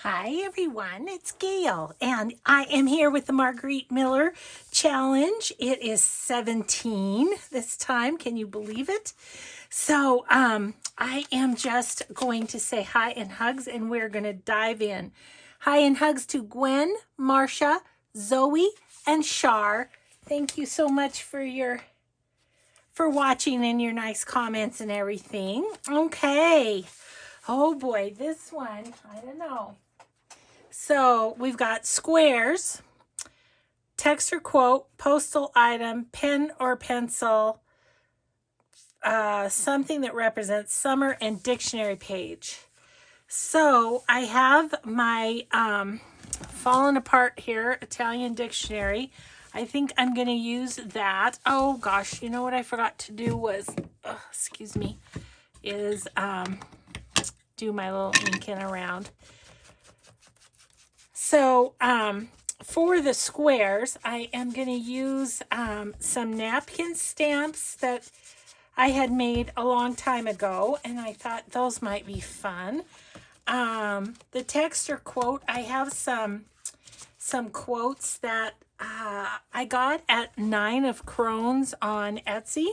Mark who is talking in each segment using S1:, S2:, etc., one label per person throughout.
S1: Hi everyone, it's Gail, and I am here with the Margarete Miller Challenge. It is 17 this time. Can you believe it? So, I am just going to say hi and hugs, and we're going to dive in. Hi and hugs to Gwen, Marcia, Zoe, and Shar. Thank you so much for watching and your nice comments and everything. Okay. Oh boy, this one, I don't know. So we've got squares, text or quote, postal item, pen or pencil, something that represents summer, and dictionary page. So I have my fallen apart here Italian dictionary. I think I'm going to use that. Oh gosh, you know what I forgot to do was, excuse me, is do my little inking around. So, for the squares, I am going to use some napkin stamps that I had made a long time ago, and I thought those might be fun. The text or quote, I have some quotes that I got at 9 of Crohn's on Etsy,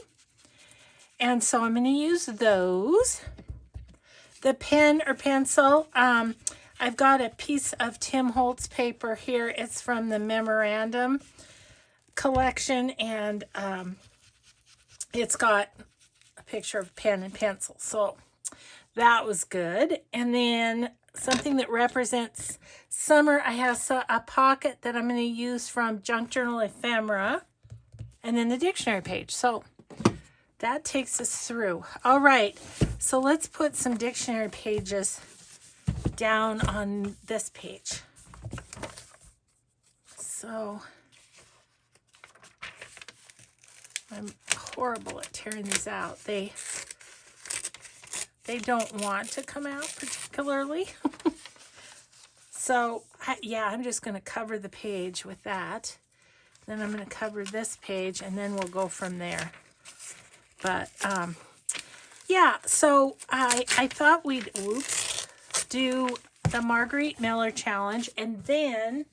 S1: and so I'm going to use those. The pen or pencil, I've got a piece of Tim Holtz paper here. It's from the memorandum collection, and it's got a picture of pen and pencil. So that was good. And then something that represents summer, I have a pocket that I'm going to use from Junk Journal Ephemera, and then the dictionary page. So that takes us through. All right, so let's put some dictionary pages down on this page. So I'm horrible at tearing these out. They don't want to come out particularly. So yeah, I'm just going to cover the page with that. Then I'm going to cover this page, and then we'll go from there. But yeah, so I thought we'd do the Margarete Miller Challenge, and then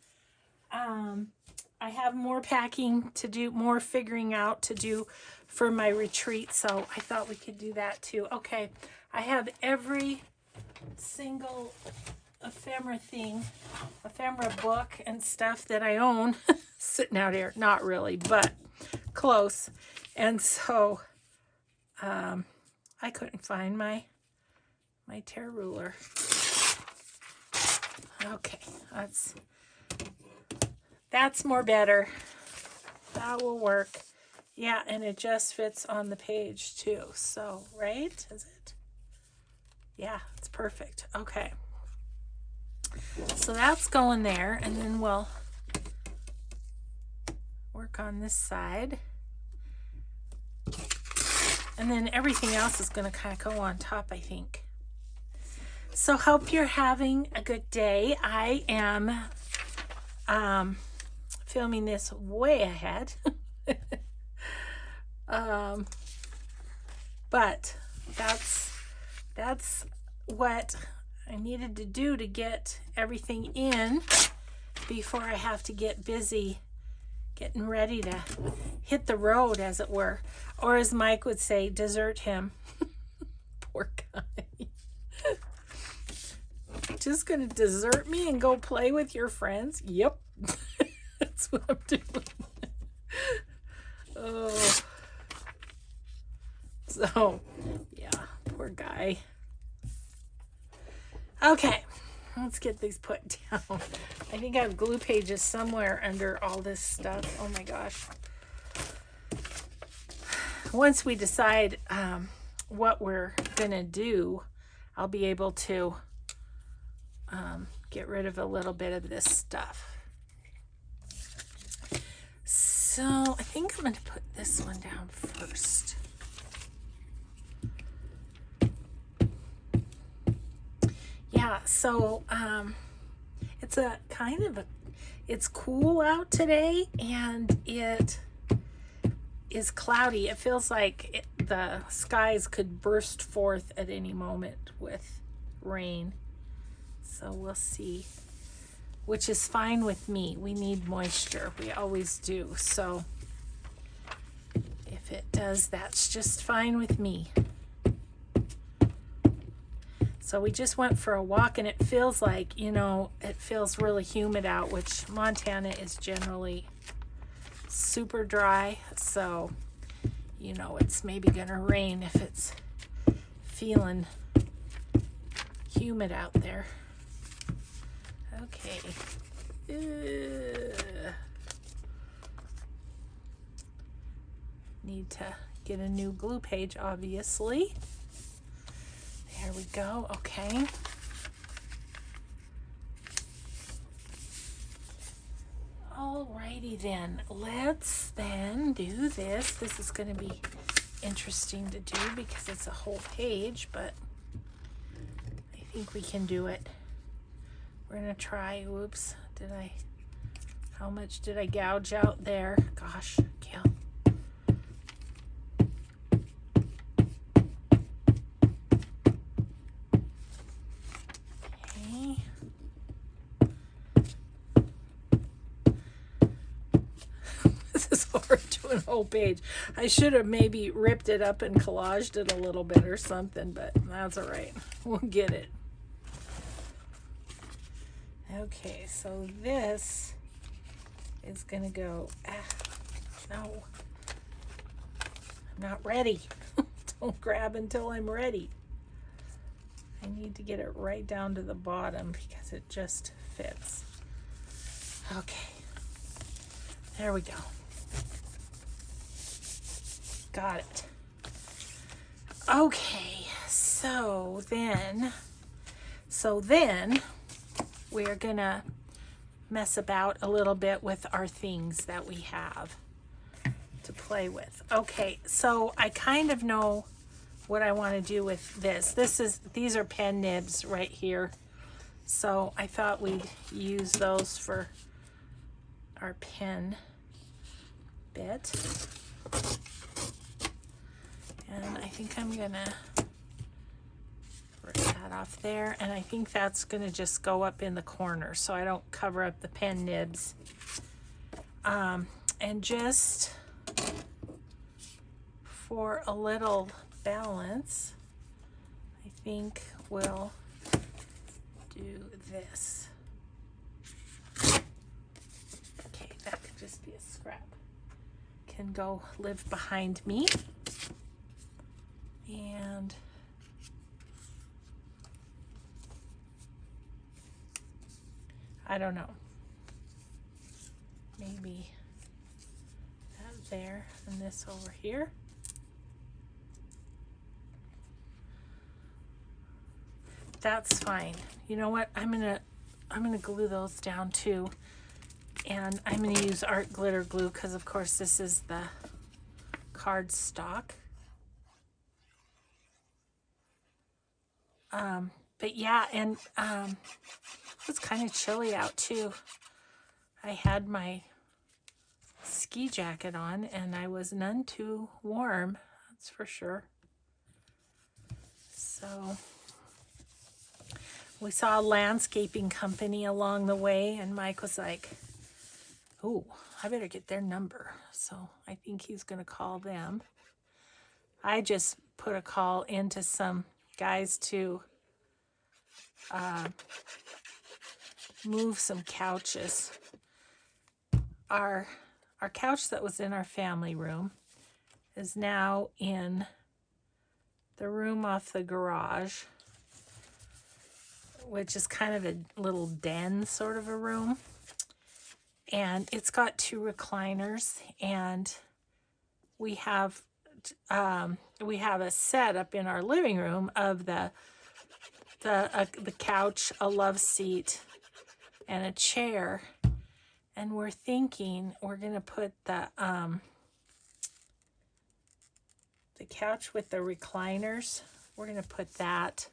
S1: I have more packing to do, more figuring out to do for my retreat, so I thought we could do that too. Okay, I have every single ephemera book and stuff that I own sitting out here. Not really, but close. And so I couldn't find my tear ruler. Okay, that's more better. That will work. Yeah, and it just fits on the page too. So, right? Is it? Yeah, it's perfect. Okay. So that's going there, and then we'll work on this side. And then everything else is going to kind of go on top, I think. So hope you're having a good day. I am filming this way ahead. But that's what I needed to do to get everything in before I have to get busy getting ready to hit the road, as it were. Or as Mike would say, desert him. Poor guy. Just gonna desert me and go play with your friends? Yep. That's what I'm doing. Oh. So, yeah, poor guy. Okay, let's get these put down. I think I have glue pages somewhere under all this stuff. Oh my gosh. Once we decide what we're gonna do, I'll be able to get rid of a little bit of this stuff. So I think I'm going to put this one down first. Yeah, so it's a kind of it's cool out today, and it is cloudy. It feels like the skies could burst forth at any moment with rain. So we'll see, which is fine with me. We need moisture. We always do. So if it does, that's just fine with me. So we just went for a walk, and it feels like, you know, it feels really humid out, which Montana is generally super dry. So, you know, it's maybe gonna rain if it's feeling humid out there. Okay. Need to get a new glue page, obviously. There we go. Okay. Alrighty then. Let's then do this. This is going to be interesting to do because it's a whole page, but I think we can do it. We're going to try. Whoops. How much did I gouge out there? Gosh, Gail. Okay. This is hard doing a whole page. I should have maybe ripped it up and collaged it a little bit or something, but that's all right. We'll get it. Okay, so this is gonna go, no, I'm not ready. Don't grab until I'm ready. I need to get it right down to the bottom because it just fits. Okay, there we go. Got it. Okay, so then we're gonna mess about a little bit with our things that we have to play with. Okay, so I kind of know what I want to do with this. These are pen nibs right here. So I thought we'd use those for our pen bit. And I think I'm gonna rip that off there, and I think that's gonna just go up in the corner so I don't cover up the pen nibs. And just for a little balance, I think we'll do this. Okay, that could just be a scrap. Can go live behind me. And I don't know, maybe that there and this over here. That's fine. You know what? I'm gonna glue those down too, and I'm gonna use art glitter glue because of course this is the cardstock. But yeah, and it was kind of chilly out too. I had my ski jacket on and I was none too warm, that's for sure. So we saw a landscaping company along the way, and Mike was like, oh, I better get their number. So I think he's gonna call them. I just put a call into some guys to move some couches. Our couch that was in our family room is now in the room off the garage, which is kind of a little den sort of a room. And it's got 2 recliners, and we have a set up in our living room of the couch, a love seat, and a chair. And we're thinking we're gonna put the couch with the recliners. We're gonna put that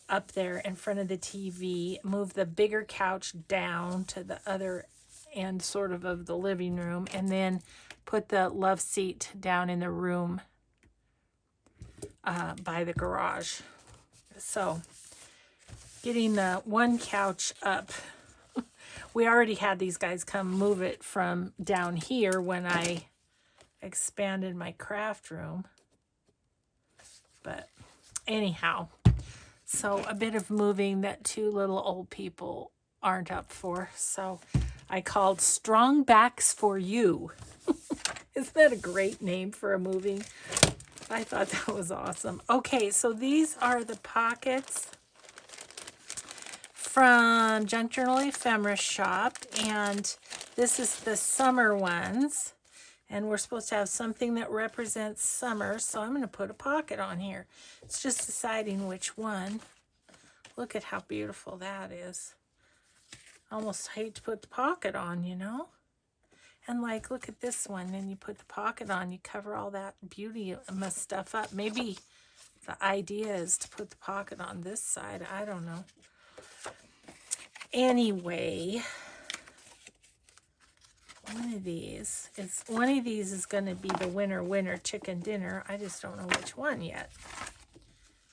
S1: up there in front of the TV. Move the bigger couch down to the other end, sort of the living room, and then put the love seat down in the room by the garage. So getting the one couch up. We already had these guys come move it from down here when I expanded my craft room. But anyhow, so a bit of moving that two little old people aren't up for. So I called Strong Backs for You. Isn't that a great name for a moving? I thought that was awesome. Okay, so these are the pockets from Junk Journal Ephemera Shop, and this is the summer ones. And we're supposed to have something that represents summer, so I'm going to put a pocket on here. It's just deciding which one. Look at how beautiful that is. I almost hate to put the pocket on, you know? And like, look at this one, and you put the pocket on, you cover all that beauty stuff up. Maybe the idea is to put the pocket on this side. I don't know. Anyway, one of these is going to be the winner chicken dinner. I just don't know which one yet.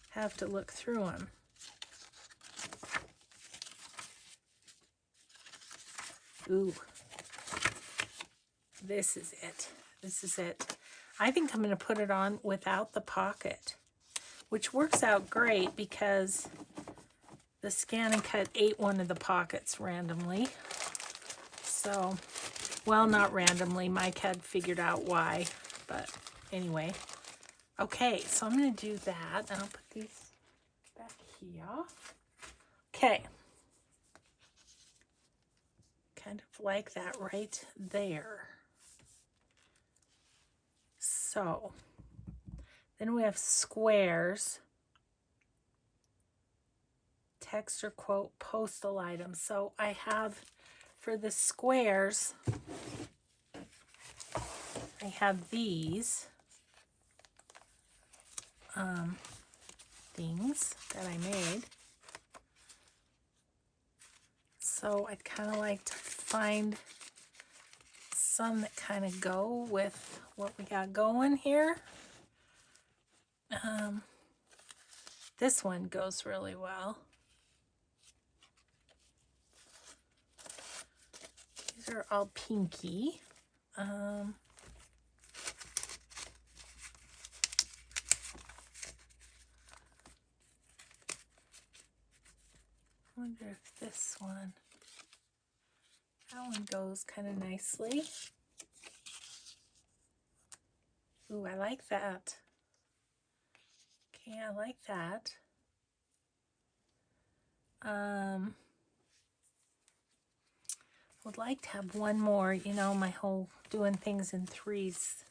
S1: Have to look through them. Ooh, this is it. This is it. I think I'm going to put it on without the pocket, which works out great because the Scan and Cut ate one of the pockets randomly. So, well, not randomly. Mike had figured out why, but anyway. Okay, so I'm going to do that, and I'll put these back here. Okay. Kind of like that right there. So, then we have squares. Text or quote postal items. So I have, for the squares, I have these things that I made. So I'd kind of like to find some that kind of go with what we got going here. This one goes really well. These are all pinky. I wonder if this one, that one goes kind of nicely. Ooh, I like that. Okay, I like that. Would like to have one more, you know, my whole doing things in threes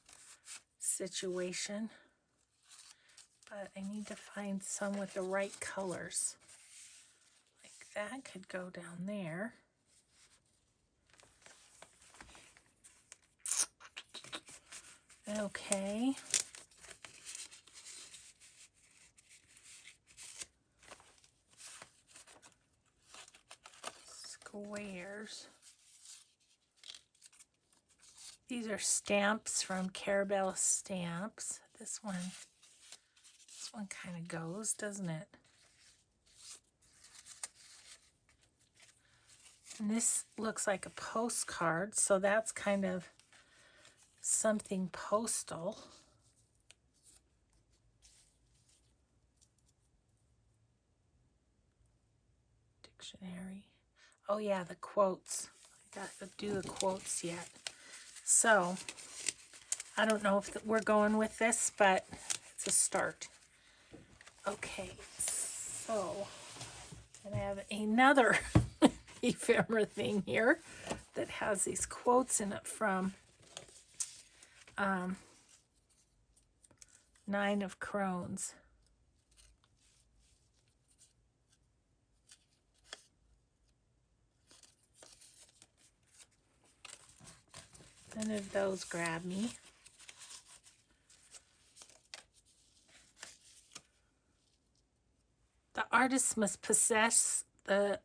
S1: situation. But I need to find some with the right colors. Like that could go down there. Okay. Squares. These are stamps from Carabelle Stamps. This one kind of goes, doesn't it? And this looks like a postcard, so that's kind of something postal. Dictionary. Oh yeah, the quotes. I got to do the quotes yet. So, I don't know if we're going with this, but it's a start. Okay, so, and I have another ephemera thing here that has these quotes in it from Nine of Crones. None of those grab me. The artist must possess the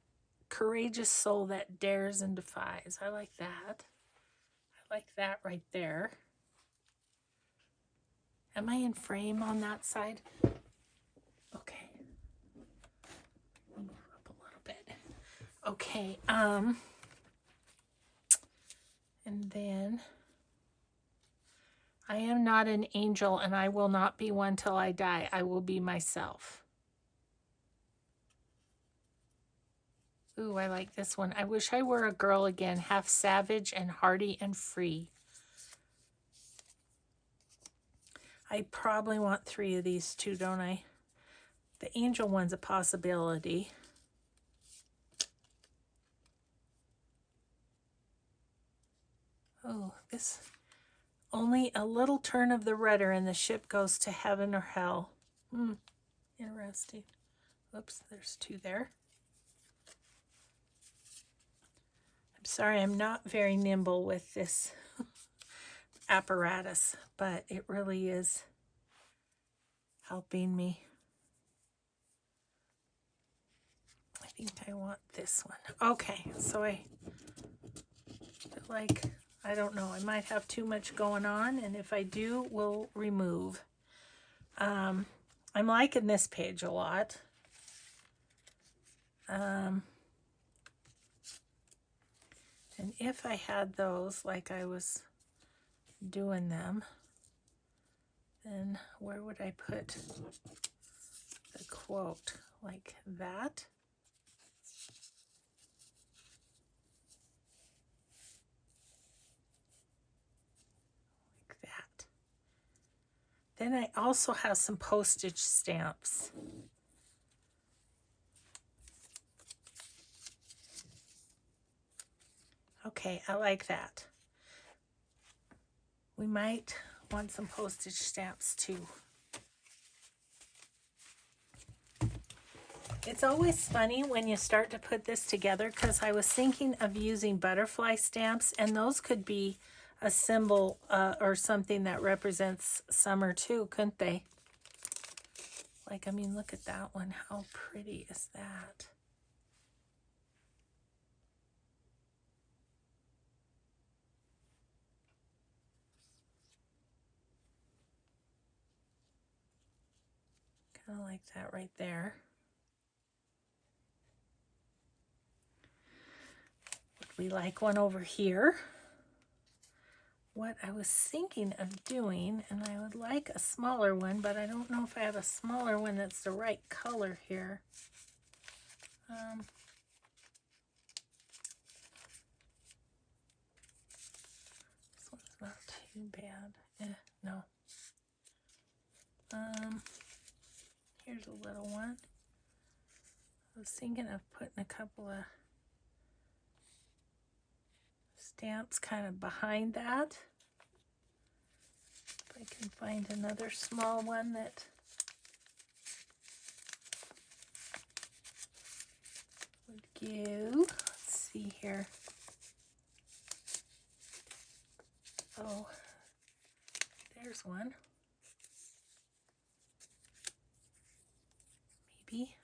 S1: courageous soul that dares and defies. I like that. I like that right there. Am I in frame on that side? Okay. Move up Okay, and then I am not an angel and I will not be one till I die. I will be myself. Ooh, I like this one. I wish I were a girl again, half savage and hardy and free. I probably want 3 of these too, don't I? The angel one's a possibility. Oh, this... Only a little turn of the rudder and the ship goes to heaven or hell. Interesting. Oops, there's 2 there. I'm sorry, I'm not very nimble with this apparatus, but it really is helping me. I think I want this one. Okay, so I feel like, I don't know, I might have too much going on, and if I do, we'll remove. I'm liking this page a lot. And if I had those like I was doing them, then where would I put the quote? Like that? Like that. Then I also have some postage stamps. Okay, I like that. We might want some postage stamps too. It's always funny when you start to put this together, because I was thinking of using butterfly stamps, and those could be a symbol or something that represents summer too, couldn't they? Like, I mean, look at that one. How pretty is that? Kind of like that right there. We like one over here. What I was thinking of doing, and I would like a smaller one, but I don't know if I have a smaller one that's the right color here. This one's not too bad. No. Here's a little one. I was thinking of putting a couple of stamps kind of behind that. If I can find another small one that would go. Let's see here. Oh, there's one. Maybe.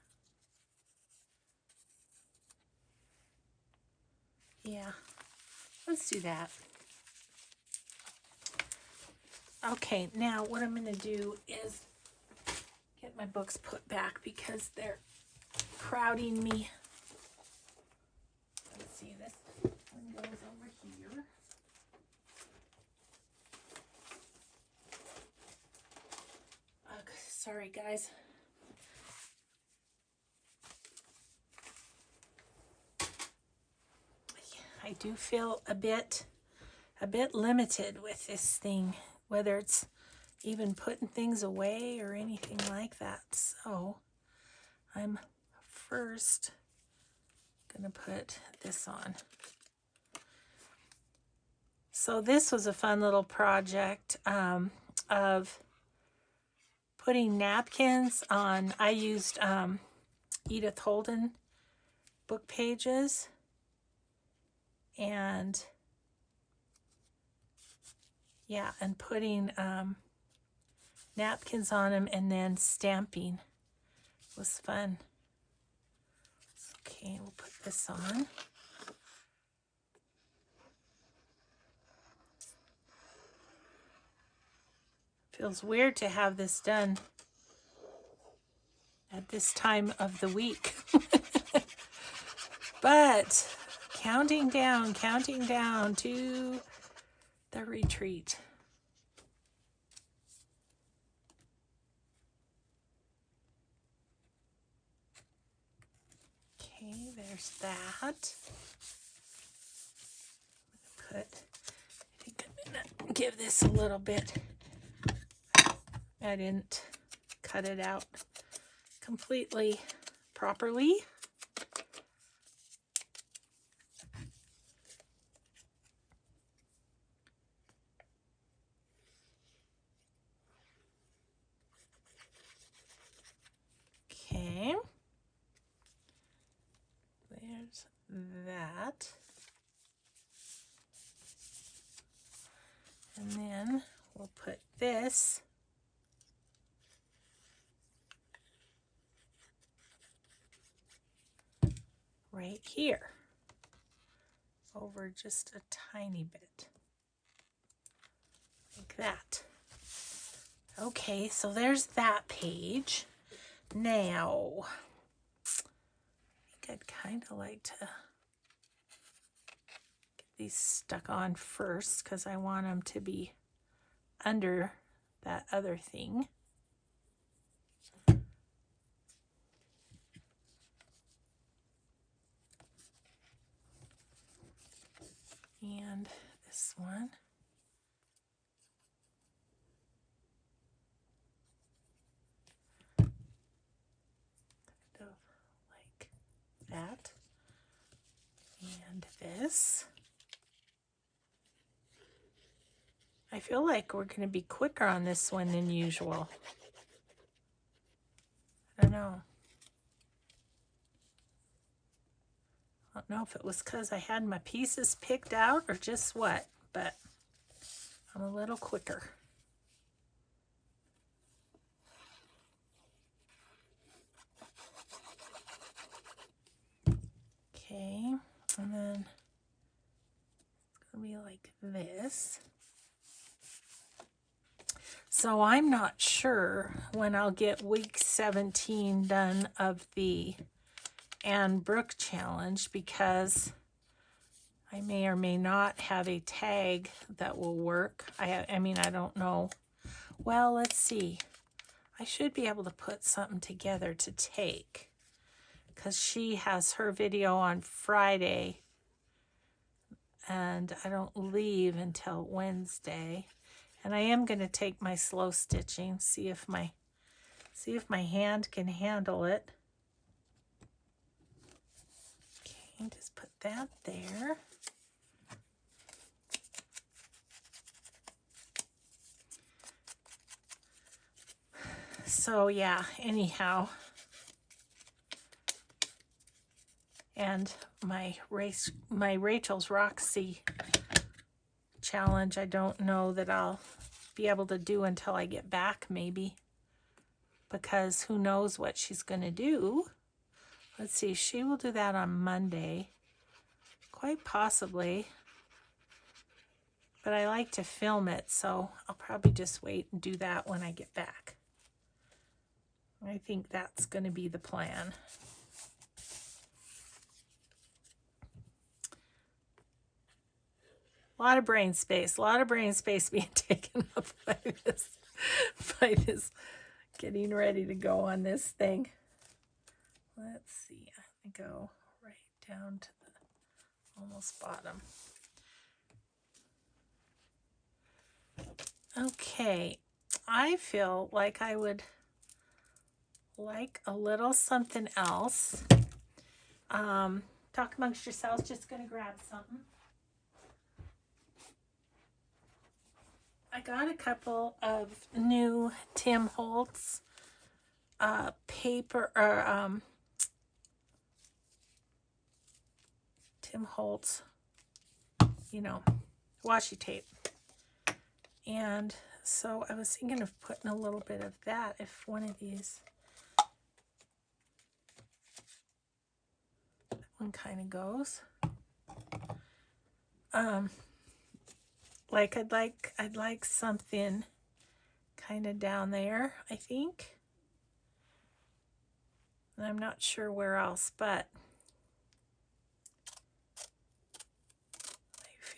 S1: Yeah, let's do that. Okay, now what I'm going to do is get my books put back because they're crowding me. Let's see, this one goes over here. Okay, sorry guys. I do feel a bit limited with this thing, whether it's even putting things away or anything like that. So I'm first gonna put this on. So this was a fun little project of putting napkins on. I used Edith Holden book pages, and yeah, and putting napkins on them and then stamping was fun. Okay, we'll put this on. Feels weird to have this done at this time of the week. But counting down to the retreat. Okay, there's that. I think I'm gonna give this a little bit. I didn't cut it out completely properly. Okay. There's that. And then we'll put this right here over just a tiny bit like that. Okay, so there's that page. Now, I think I'd kind of like to get these stuck on first because I want them to be under that other thing. And this one. Kind of like that. And this. I feel like we're going to be quicker on this one than usual. I don't know. I don't know if it was because I had my pieces picked out or just what, but I'm a little quicker. Okay, and then it's going to be like this. So I'm not sure when I'll get week 17 done of the Anne Brooke challenge because I may or may not have a tag that will work. I mean, I don't know. Well, let's see. I should be able to put something together to take because she has her video on Friday and I don't leave until Wednesday. And I am going to take my slow stitching, see if my hand can handle it. Okay, just put that there. So yeah, anyhow. And my Rachel's Roxy challenge, I don't know that I'll be able to do until I get back, maybe. Because who knows what she's going to do. Let's see, she will do that on Monday. Quite possibly. But I like to film it, so I'll probably just wait and do that when I get back. I think that's going to be the plan. A lot of brain space being taken up by this getting ready to go on this thing. Let's see, I go right down to the almost bottom. Okay, I feel like I would like a little something else. Talk amongst yourselves, just gonna grab something. I got a couple of new Tim Holtz paper or Tim Holtz, you know, washi tape. And so I was thinking of putting a little bit of that if one of these, that one kind of goes. Like I'd like something kind of down there, I think. And I'm not sure where else, but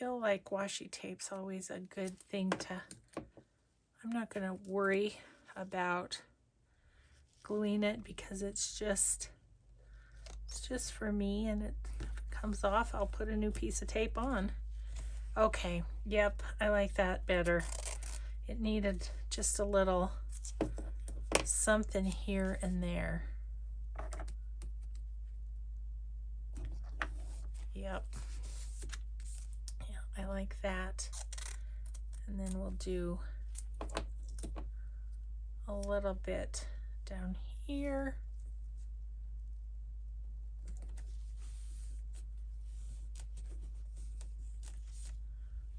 S1: feel like washi tape's always a good thing to, I'm not going to worry about gluing it because it's just for me, and it comes off, I'll put a new piece of tape on. Okay, yep, I like that better. It needed just a little something here and there. Yep. Yeah, I like that. And then we'll do a little bit down here.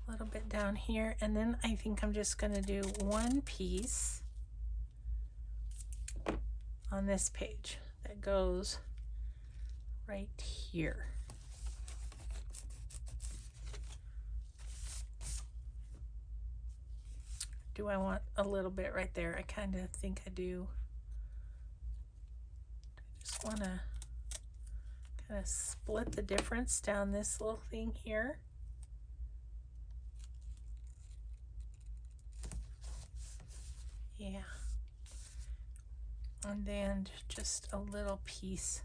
S1: A little bit down here, and then I think I'm just going to do one piece on this page that goes right here. Do I want a little bit right there? I kind of think I do. I just want to kind of split the difference down this little thing here. Yeah. And then just a little piece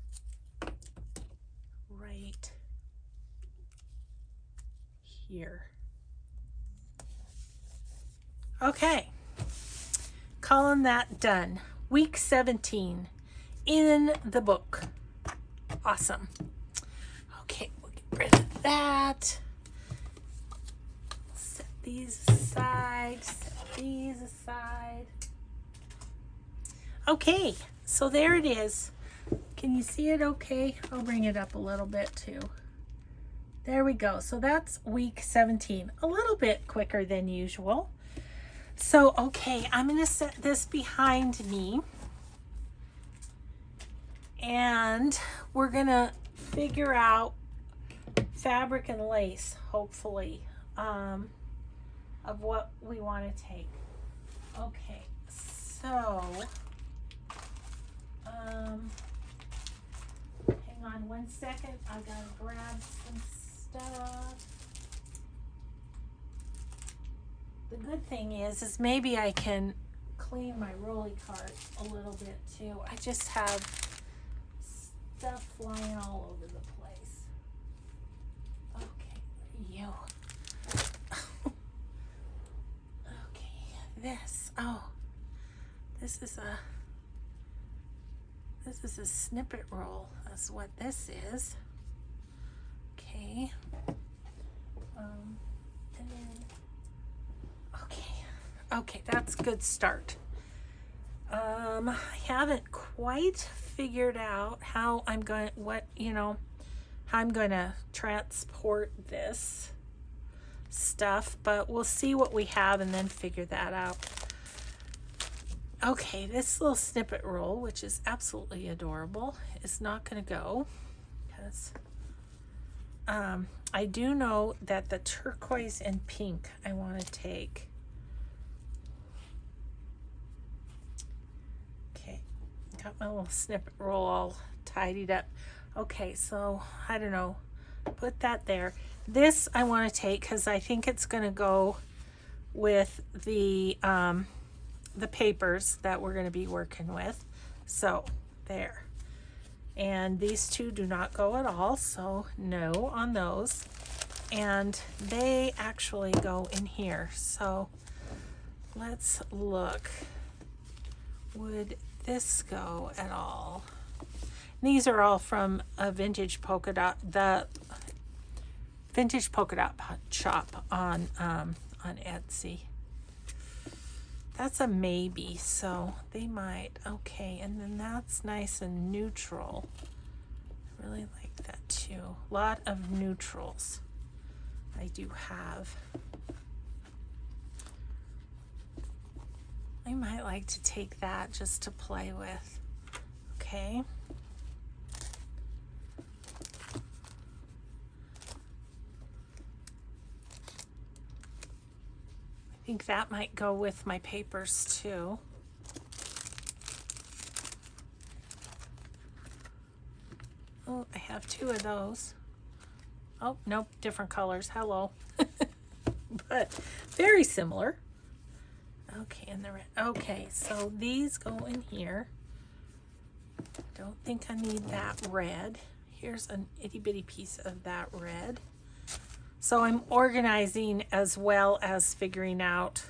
S1: right here. Okay, calling that done. Week 17 in the book. Awesome. Okay, we'll get rid of that. Set these aside, set these aside. Okay, so there it is. Can you see it okay? I'll bring it up a little bit too. There we go. So that's week 17. A little bit quicker than usual. So, okay, I'm going to set this behind me. And we're going to figure out fabric and lace, hopefully, of what we want to take. Okay, so... hang on one second. I gotta grab some stuff. The good thing is maybe I can clean my rolly cart a little bit too. I just have stuff flying all over the place. Okay, you. Okay, this. Oh, this is a snippet roll. That's what this is. Okay. And then, okay, that's a good start. I haven't quite figured out how I'm going, how I'm going to transport this stuff, but we'll see what we have and then figure that out. Okay, this little snippet roll, which is absolutely adorable, is not going to go because I do know that the turquoise and pink I want to take. Okay, got my little snippet roll all tidied up. Okay, so I don't know, put that there. This I want to take because I think it's going to go with the papers that we're going to be working with. So there. And these two do not go at all, so no on those. And they actually go in here. So let's look. Would this go at all? These are all from a vintage polka dot, the vintage polka dot shop on Etsy. That's a maybe, so they might. Okay, and then that's nice and neutral. I really like that too. A lot of neutrals I do have. I might like to take that just to play with. Okay. I think that might go with my papers too. Oh, I have two of those. Oh, nope, different colors. Hello. But very similar. Okay, and the red. Okay, so these go in here. Don't think I need that red. Here's an itty bitty piece of that red. So I'm organizing as well as figuring out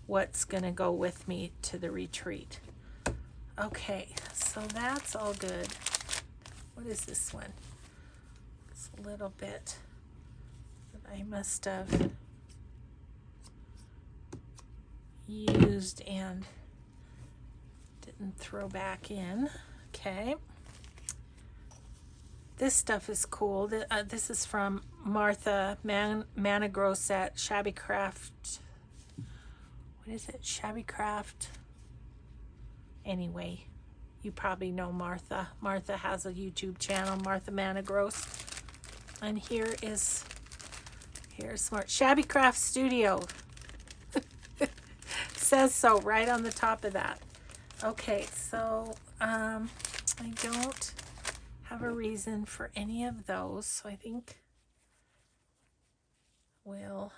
S1: what's gonna go with me to the retreat. Okay, so that's all good. What is this one? It's a little bit that I must have used and didn't throw back in. Okay. This stuff is cool. This is from Martha Managros at Shabby Craft. What is it? Shabby Craft. Anyway, you probably know Martha. Martha has a YouTube channel, Martha Managros. And here's Smart Shabby Craft Studio. Says so right on the top of that. Okay, so I don't have a reason for any of those, so I think we'll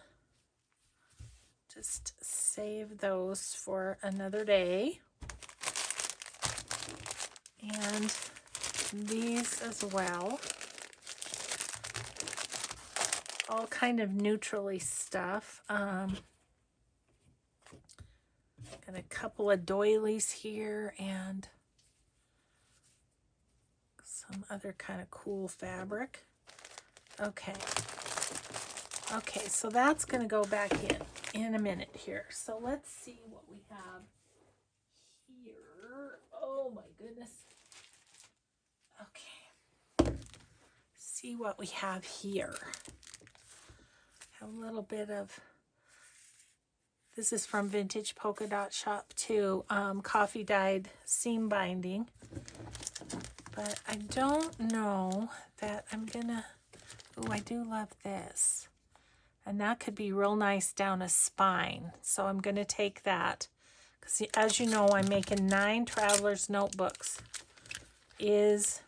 S1: just save those for another day. And these as well. All kind of neutrally stuff. Got a couple of doilies here and some other kind of cool fabric. Okay. Okay, so that's going to go back in a minute here. So let's see what we have here. Oh my goodness. Okay. See what we have here. A little bit of, this is from Vintage Polka Dot Shop too, coffee dyed seam binding. But I don't know that I'm gonna, oh, I do love this. And that could be real nice down a spine. So I'm gonna take that. Because as you know, I'm making 9 Traveler's Notebooks is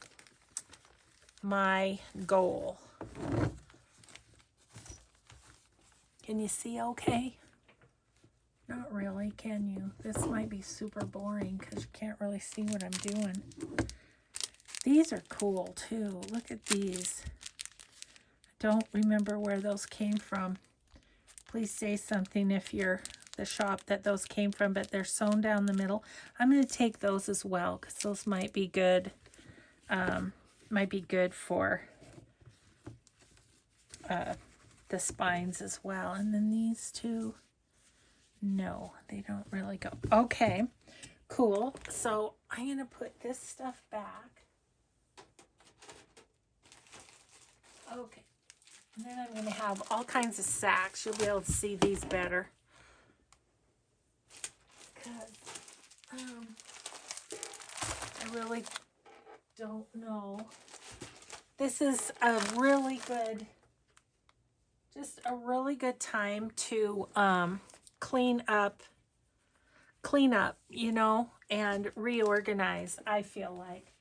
S1: my goal. Can you see okay? Not really, can you? This might be super boring because you can't really see what I'm doing. These are cool too. Look at these. I don't remember where those came from. Please say something if you're the shop that those came from, but they're sewn down the middle. I'm going to take those as well because those might be good. Might be good for the spines as well. And then these two, no, they don't really go. Okay, cool. So I'm going to put this stuff back. Okay. And then I'm going to have all kinds of sacks. You'll be able to see these better. Because I really don't know. This is a really good, just a really good time to clean up, you know, and reorganize, I feel like.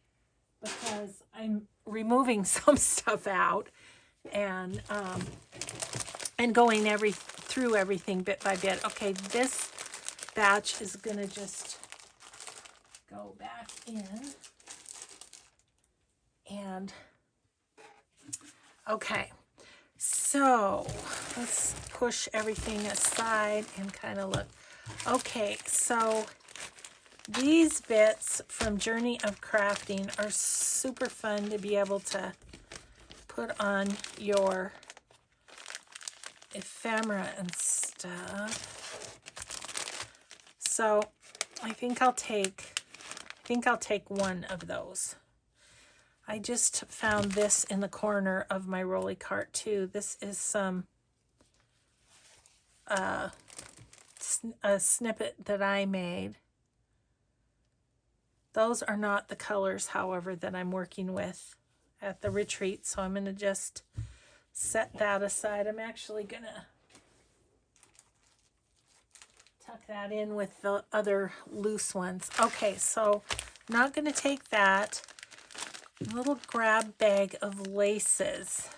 S1: Because I'm removing some stuff out and going through everything bit by bit. Okay, this batch is gonna just go back in. And okay, so let's push everything aside and kind of look. Okay, so these bits from Journey of Crafting are super fun to be able to put on your ephemera and stuff. So I think I'll take one of those. I just found this in the corner of my rolly cart too. This is some a snippet that I made. Those are not the colors, however, that I'm working with at the retreat, so I'm going to just set that aside. I'm actually going to tuck that in with the other loose ones. Okay, so I'm not going to take that little grab bag of laces.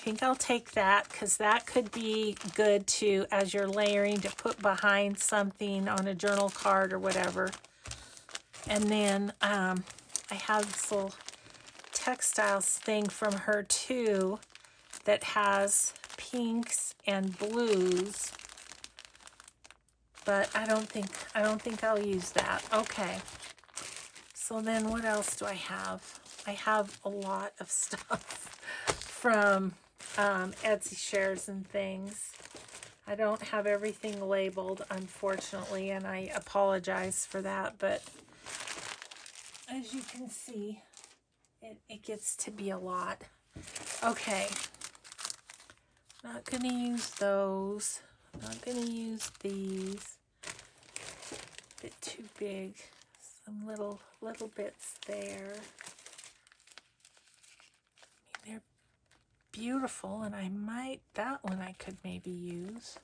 S1: think I'll take that because that could be good to, as you're layering, to put behind something on a journal card or whatever. And then I have this little textiles thing from her too that has pinks and blues. But I don't think I'll use that. Okay. So then what else do I have? I have a lot of stuff from Etsy shares and things. I don't have everything labeled, unfortunately, and I apologize for that, but as you can see, it gets to be a lot. Okay. Not going to use those. Not going to use these. A bit too big. Some little bits there. I mean, they're beautiful, and that one I could maybe use.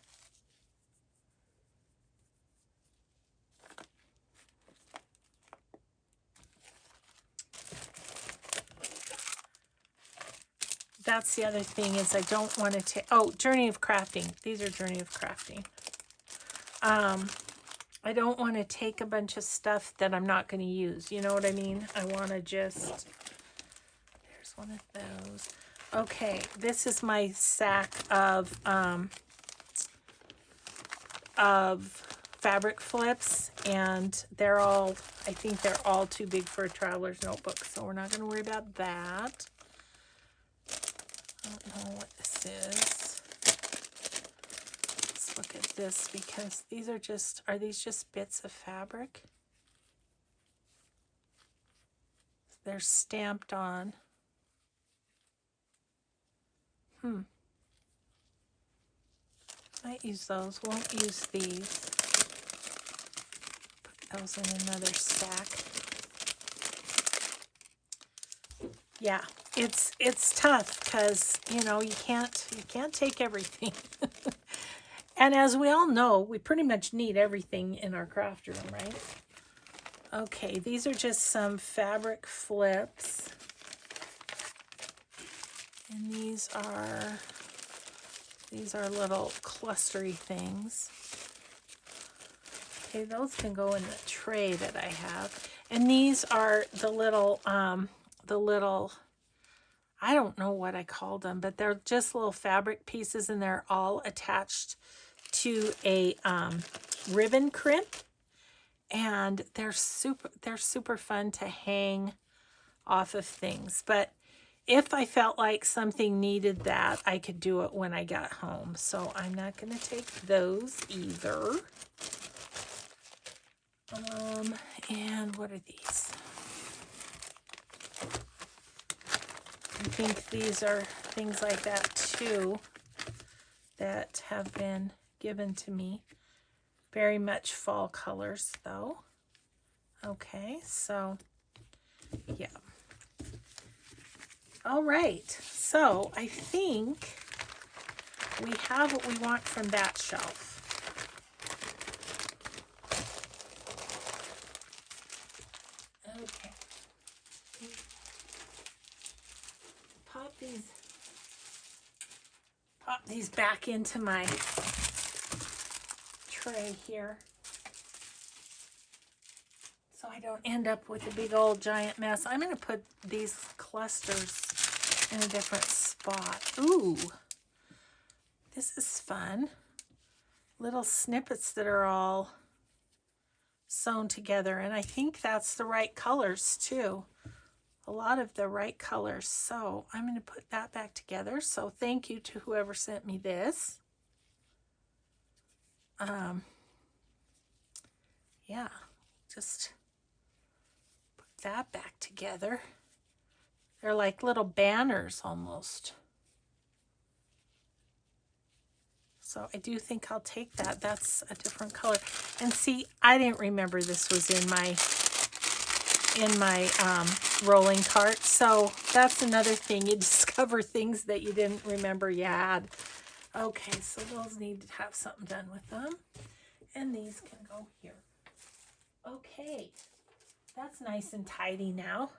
S1: That's the other thing is I don't want to take, Journey of Crafting. These are Journey of Crafting. I don't want to take a bunch of stuff that I'm not going to use. You know what I mean? I want to just, there's one of those. Okay, this is my sack of fabric flips, and they're all, I think they're all too big for a traveler's notebook, so we're not going to worry about that. I don't know what this is. Let's look at this because these are these just bits of fabric? They're stamped on. Might use those, won't use these. Put those in another stack. Yeah, it's tough because, you know, you can't take everything. And as we all know, we pretty much need everything in our craft room, right? Okay, these are just some fabric flips. And these are little clustery things. Okay, those can go in the tray that I have. And these are the little, I don't know what I call them, but they're just little fabric pieces, and they're all attached to a ribbon crimp. And they're super fun to hang off of things. But if I felt like something needed that, I could do it when I got home. So I'm not going to take those either. And what are these? I think these are things like that too that have been given to me. Very much fall colors though. Okay, so yeah. All right, so I think we have what we want from that shelf. Okay. Pop these back into my tray here, so I don't end up with a big old giant mess. I'm going to put these clusters in a different spot. Ooh, this is fun. Little snippets that are all sewn together, and I think that's the right colors too. A lot of the right colors. So I'm going to put that back together. So thank you to whoever sent me this. Yeah, just put that back together. They're like little banners almost. So I do think I'll take that. That's a different color. And see, I didn't remember this was in my rolling cart. So that's another thing. You discover things that you didn't remember you had. Okay, so those need to have something done with them. And these can go here. Okay, that's nice and tidy now.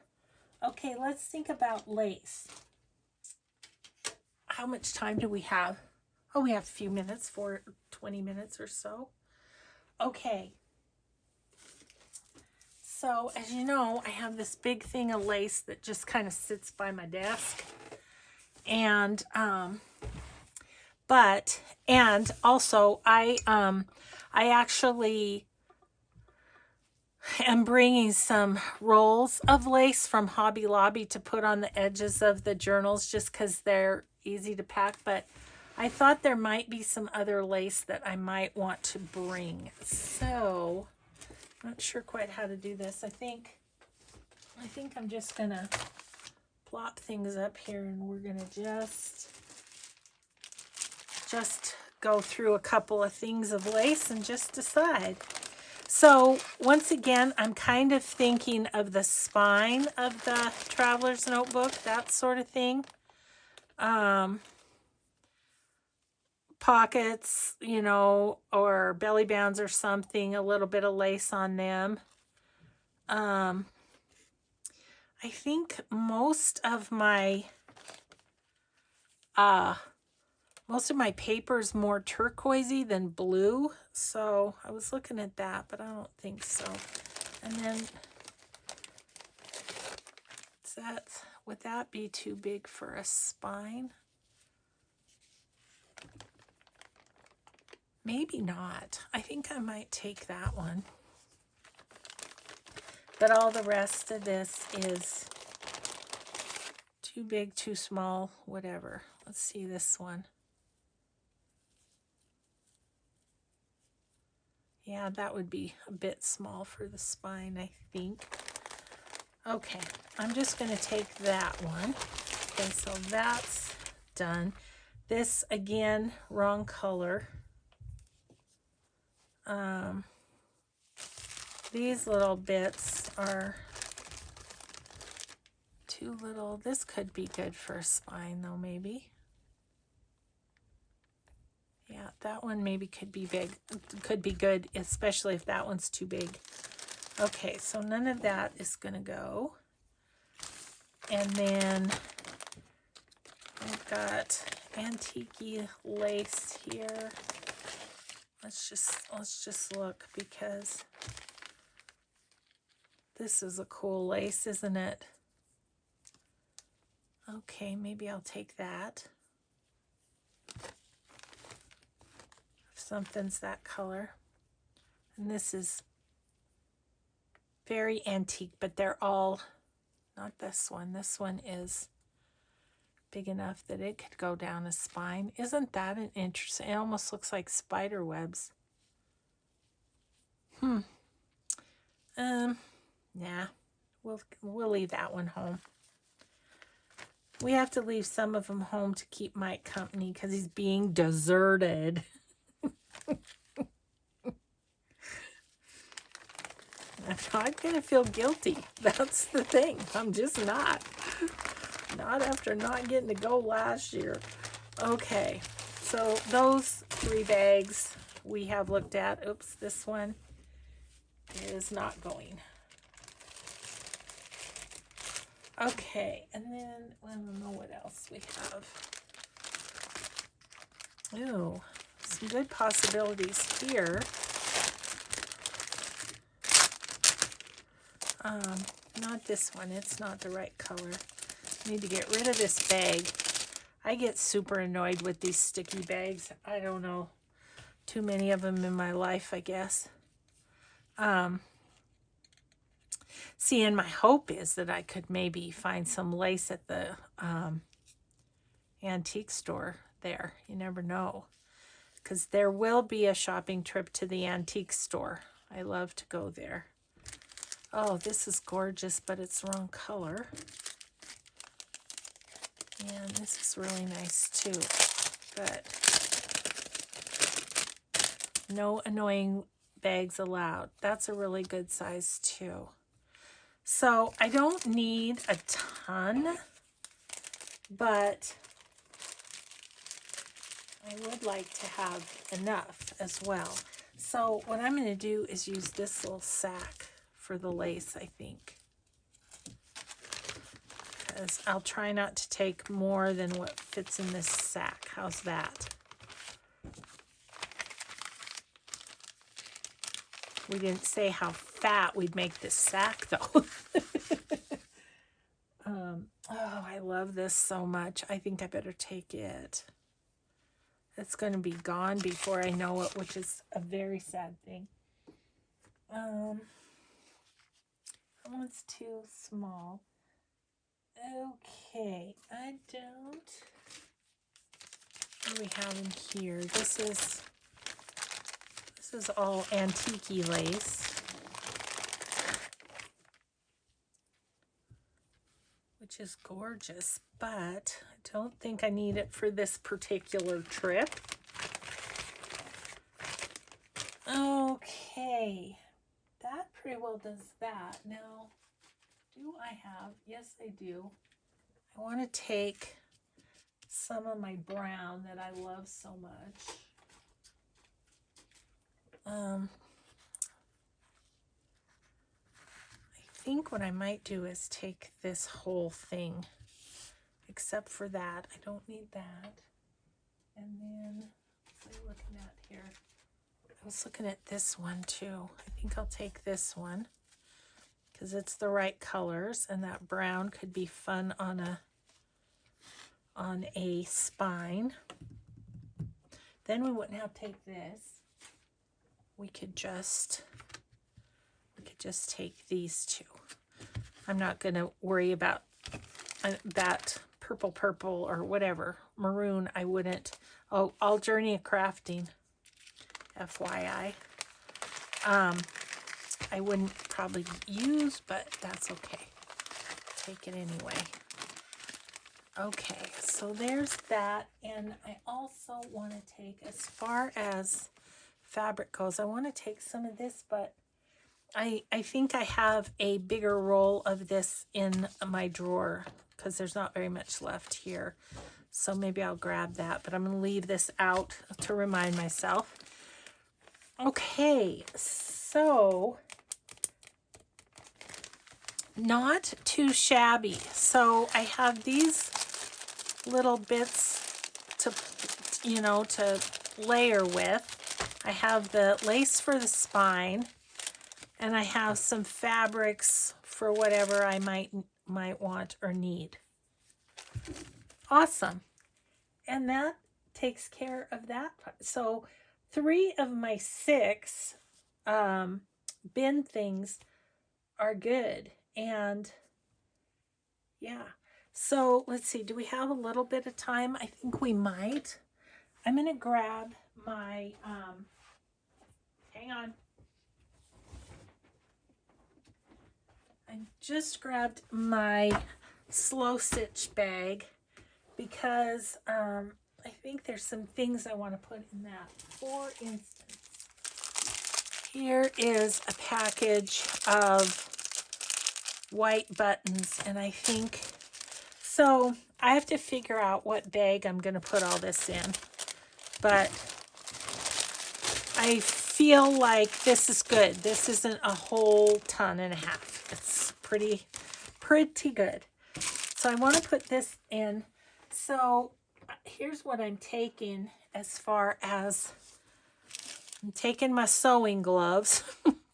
S1: Okay, let's think about lace. how much time do we have? Oh, we have a few minutes, 20 minutes or so. Okay. So, as you know, I have this big thing of lace that just kind of sits by my desk. And, and also I actually am bringing some rolls of lace from Hobby Lobby to put on the edges of the journals just because they're easy to pack. But I thought there might be some other lace that I might want to bring. So, not sure quite how to do this. I think I'm just gonna plop things up here, and we're gonna just go through a couple of things of lace and just decide. So once again, I'm kind of thinking of the spine of the traveler's notebook, that sort of thing. Pockets, you know, or belly bands or something, a little bit of lace on them. I think most of my paper is more turquoisey than blue, so I was looking at that, but I don't think so. And then would that be too big for a spine? Maybe not. I think I might take that one. But all the rest of this is too big, too small, whatever. Let's see this one. Yeah, that would be a bit small for the spine, I think. Okay, I'm just going to take that one. Okay, so that's done. This, again, wrong color. These little bits are too little. This could be good for a spine, though, maybe. Yeah, that one maybe could be big. Could be good, especially if that one's too big. Okay, so none of that is going to go. And then I've got antique lace here. Let's just look, because this is a cool lace, isn't it? Okay, maybe I'll take that. If something's that color. And this is very antique, but they're all, not this one. This one is big enough that it could go down a spine. Isn't that an interesting? It almost looks like spider webs. Yeah, we'll leave that one home. We have to leave some of them home to keep Mike company because he's being deserted. I'm not going to feel guilty. That's the thing. I'm just not. Not after not getting to go last year. Okay, so those 3 bags we have looked at. Oops, this one is not going. Okay, and then I don't know what else we have. Ooh, some good possibilities here. Not this one. It's not the right color. Need to get rid of this bag. I get super annoyed with these sticky bags. I don't know. Too many of them in my life, I guess. See, and my hope is that I could maybe find some lace at the antique store there. You never know. Because there will be a shopping trip to the antique store. I love to go there. Oh, this is gorgeous, but it's the wrong color. And this is really nice too. But no annoying bags allowed. That's a really good size too. So I don't need a ton, but I would like to have enough as well. So what I'm going to do is use this little sack for the lace, I think. because I'll try not to take more than what fits in this sack. How's that? We didn't say how fat we'd make this sack, though. Oh, I love this so much. I think I better take it. It's going to be gone before I know it, which is a very sad thing. That one's too small. Okay, I don't... What do we have in here? This is all antique lace, which is gorgeous, but I don't think I need it for this particular trip. Okay, that pretty well does that. Now, do I have? Yes, I do. I want to take some of my brown that I love so much. I think what I might do is take this whole thing, except for that. I don't need that. And then, what are you looking at here? I was looking at this one too. I think I'll take this one because it's the right colors, and that brown could be fun on a spine. Then we wouldn't have to take this. We could just take these two. I'm not going to worry about that purple or whatever. Maroon, I wouldn't. Oh, All Journey of Crafting, FYI. I wouldn't probably use, but that's okay. Take it anyway. Okay, so there's that. And I also want to take, as far as fabric goes, I want to take some of this, but I think I have a bigger roll of this in my drawer because there's not very much left here. So maybe I'll grab that, but I'm going to leave this out to remind myself. Okay, so not too shabby. So I have these little bits to layer with. I have the lace for the spine, and I have some fabrics for whatever I might want or need. Awesome. And that takes care of that. So 3 of my 6 bin things are good. And yeah. So let's see. Do we have a little bit of time? I think we might. I'm going to grab my, hang on. I just grabbed my slow stitch bag because I think there's some things I want to put in that. For instance, here is a package of white buttons, and I think, so I have to figure out what bag I'm going to put all this in, but I feel like this is good. This isn't a whole ton and a half. It's pretty good. So I want to put this in. So here's what I'm taking as far as, I'm taking my sewing gloves.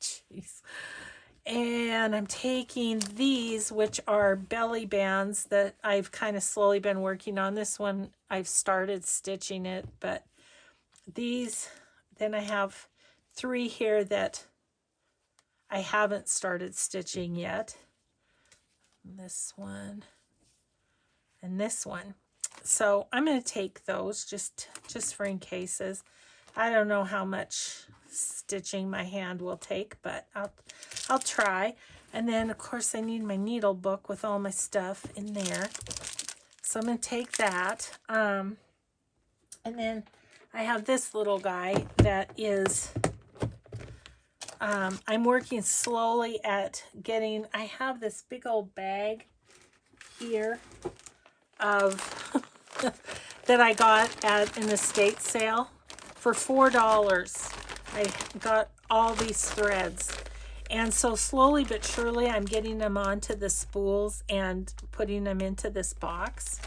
S1: Jeez. And I'm taking these, which are belly bands that I've kind of slowly been working on. This one, I've started stitching it, but these, then I have 3 here that I haven't started stitching yet. This one and this one. So I'm going to take those just for in cases. I don't know how much stitching my hand will take, but I'll try. And then of course I need my needle book with all my stuff in there. So I'm going to take that. And then I have this little guy that is, I'm working slowly at getting, I have this big old bag here of that I got at an estate sale for $4. I got all these threads, And so slowly but surely I'm getting them onto the spools and putting them into this box.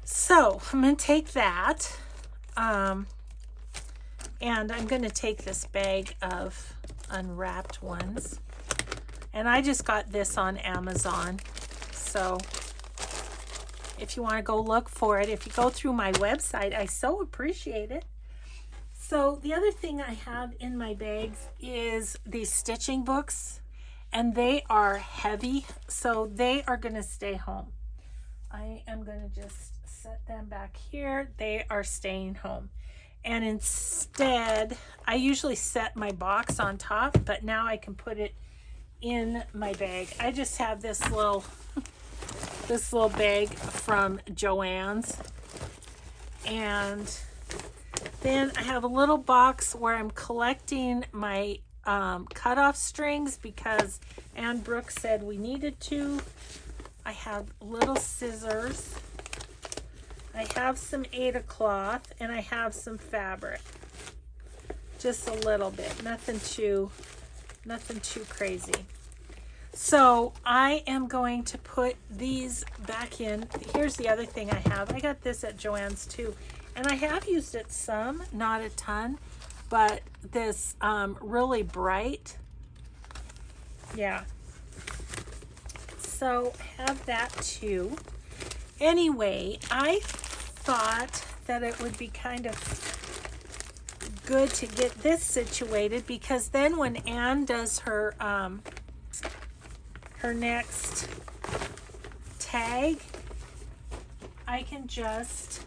S1: So I'm going to take that, and I'm going to take this bag of unwrapped ones. And I just got this on Amazon. So if you want to go look for it, if you go through my website, I so appreciate it. So the other thing I have in my bags is these stitching books, and they are heavy, so they are going to stay home. I am going to just set them back here. They are staying home. And instead, I usually set my box on top, but now I can put it in my bag. I just have this little bag from Joann's, and then I have a little box where I'm collecting my cutoff strings because Ann Brooke said we needed to. I have little scissors. I have some Aida cloth, and I have some fabric. Just a little bit, nothing too crazy. So I am going to put these back in. Here's the other thing I have. I got this at Joann's too, and I have used it some, not a ton, but this really bright, yeah. So I have that too. Anyway, I thought that it would be kind of good to get this situated, because then when Ann does her next tag, I can just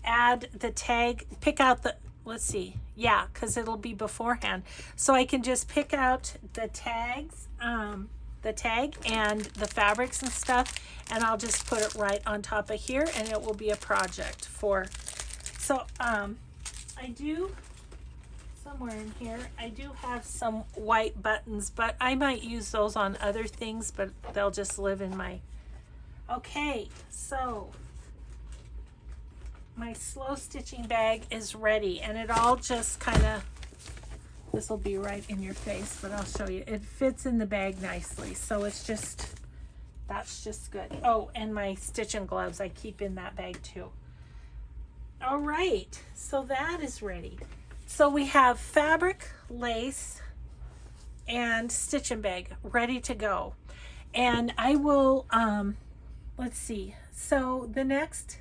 S1: add the tag, pick out the, let's see, yeah, because it'll be beforehand. So I can just pick out the tags, the tag and the fabrics and stuff, and I'll just put it right on top of here, and it will be a project for, so I do, somewhere in here, I do have some white buttons, but I might use those on other things, but they'll just live in my, okay, so my slow stitching bag is ready, and it all just kind of, this will be right in your face, but I'll show you. It fits in the bag nicely, so it's just, that's just good. Oh, and my stitching gloves I keep in that bag too. All right, so that is ready. So we have fabric, lace, and stitching bag ready to go. And I will, let's see. So the next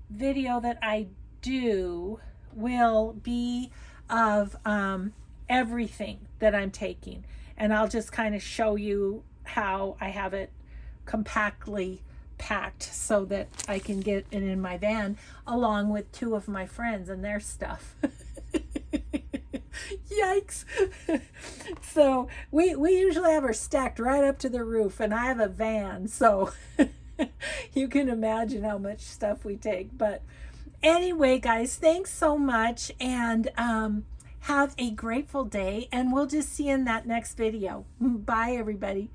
S1: video that I do will be of everything that I'm taking. And I'll just kind of show you how I have it compactly packed so that I can get it in my van along with two of my friends and their stuff. Yikes. So we usually have her stacked right up to the roof, and I have a van, so you can imagine how much stuff we take. But anyway, guys, thanks so much, and have a grateful day, and we'll just see you in that next video. Bye, everybody.